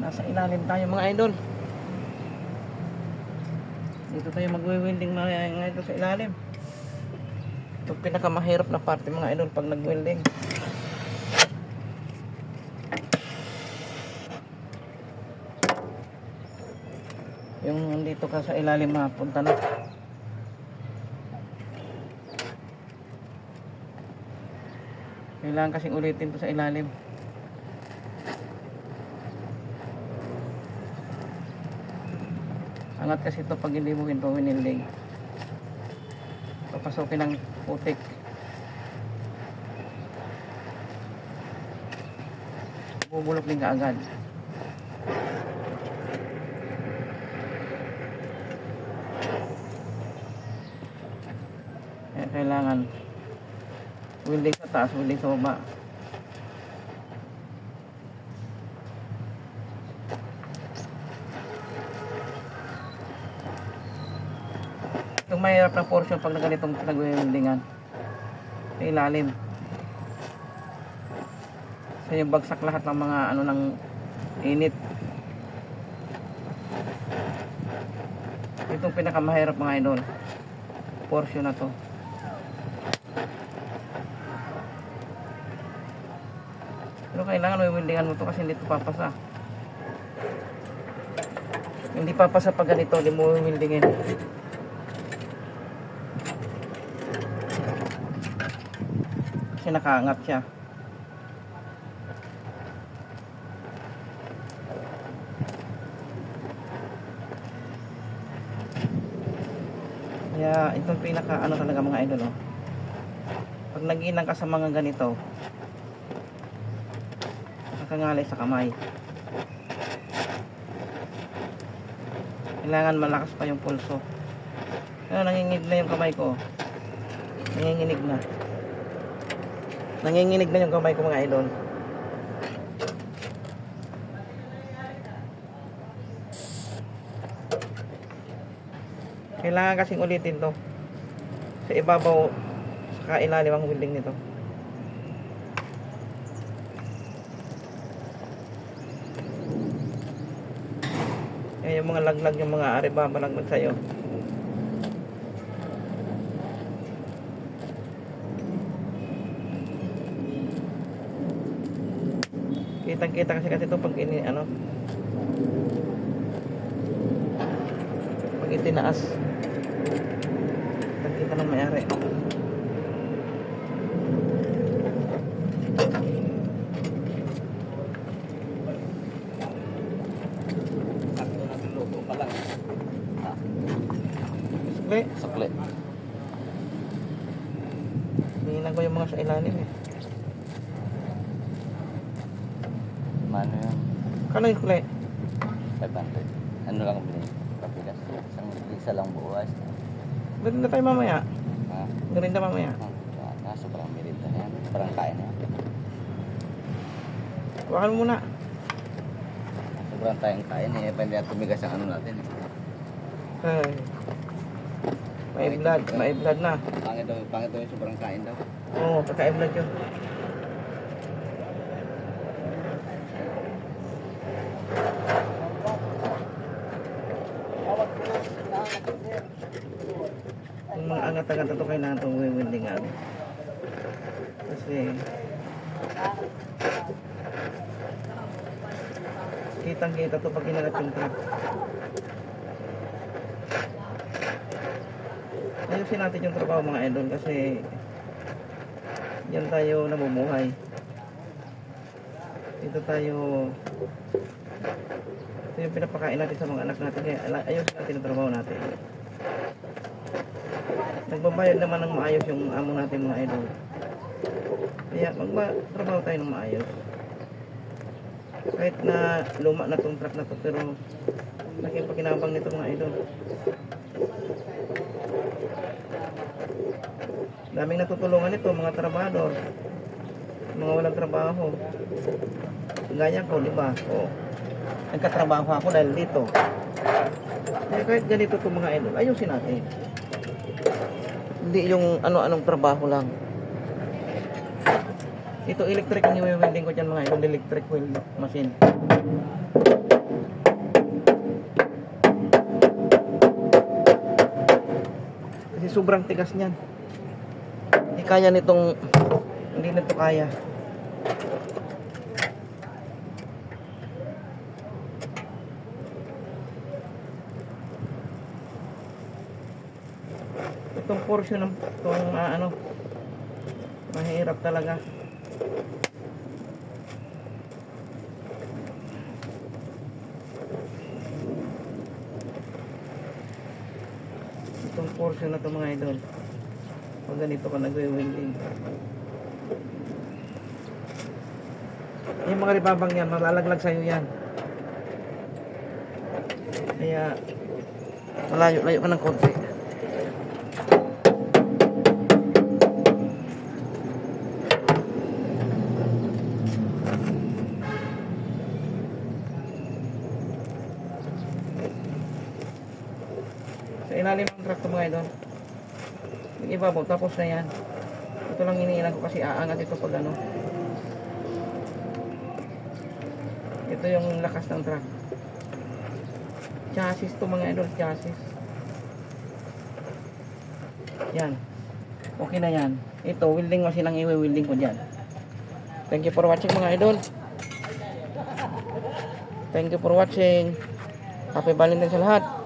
Nasa ilalim tayo mga idol. Dito tayo magwe-welding mga idol sa ilalim. Ito pinakamahirap na parte mga idol pag nag-welding. Yung dito ka sa ilalim mapunta na. Kailangan kasing ulitin to sa ilalim. Angat kasi ito pag hindi mo ito winilding. Papasokin ng putik. Bubulok din kaagad. Kaya kailangan welding sa taas, welding sa baba. Itong mahirap na portion pag na ganitong nag-weldingan sa ilalim. So yung bagsak lahat ng mga ano ng init. Itong pinakamahirap mga idol. Portion na to. Pero kailangan weldingan mo to kasi hindi ito papasa. Hindi papasa pag ganito, hindi mo weldingin. Kasi nakaangat siya. Kaya itong pinaka ano talaga mga idol, oh. Pag naginang ka sa mga ganito, nakangalay sa kamay. Kailangan malakas pa yung pulso. Kaya nanginginig na yung kamay ko. Nanginginig na. Nanginginig na yung kamay ko mga idol. Kailangan kasing ulitin to sa ibabaw sa ilalim ang welding nito. Yung mga laglag, yung mga ari babalaglag sa'yo. Kitang-kita kasi ito pag ini ano, pag itinaas, kitang-kita ng may-ari. Sakli. Hinihinan ko yung mga sa ilalim eh. Mano yun? Kano yung kulay? 500. Ano lang bilhin? Kapilas. Isa lang buwas. Garinda tayo mamaya. Ha? Garinda mamaya. Sobrang merinda na yan. Sobrang kain na yan. Hawakan mo muna. Sobrang tayong kain eh. Pwede na tumigas ang ano natin eh. Ay. May blood na. Pangit daw yung sobrang kain daw. Oo, pagka-blood yun. Yung mga angat-angat ito kailangan itong weldingan. Kasi kitang-kita ito pag ginagat yung truck. Ayusin natin yung trabaho mga idol kasi yan tayo namumuhay. Ito yung pinapakain natin sa mga anak natin. Kaya ayusin natin ang trabaho natin. Nagbabayad naman ng maayos yung amo natin mga idol. Kaya magtrabaho tayo ng maayos. Kahit na luma na tong truck na to, pero laking pakinabang nito mga idol. Daming natutulungan nito mga trabahador, mga walang trabaho. Gaya ko, di ba? O, nagkatrabaho ako dahil dito. Kaya kahit ganito itong mga idol, ayusin natin. Hindi yung ano-anong trabaho lang. Ito electric ang i-welding ko dyan mga idol, electric weld machine. Kasi sobrang tigas niyan. Hindi kaya nitong, hindi nito kaya. Itong portion ng itong ano, mahirap talaga. Itong portion na ito mga idol, pag ganito ka nagwe-welding, yung mga ribabang yan malalaglag sa'yo yan, kaya malayo-layo ka ng konti. Sa ilalim ng truck to mga idol, yung ibabaw tapos na yan. Ito lang iniilan ko kasi aangat ito pag ano. Ito yung lakas ng truck. Chassis to mga idol, chassis. Yan. Okay na yan. Ito, welding machine ang i-welding ko dyan. Thank you for watching mga idol. Thank you for watching. Happy Valentine's sa lahat.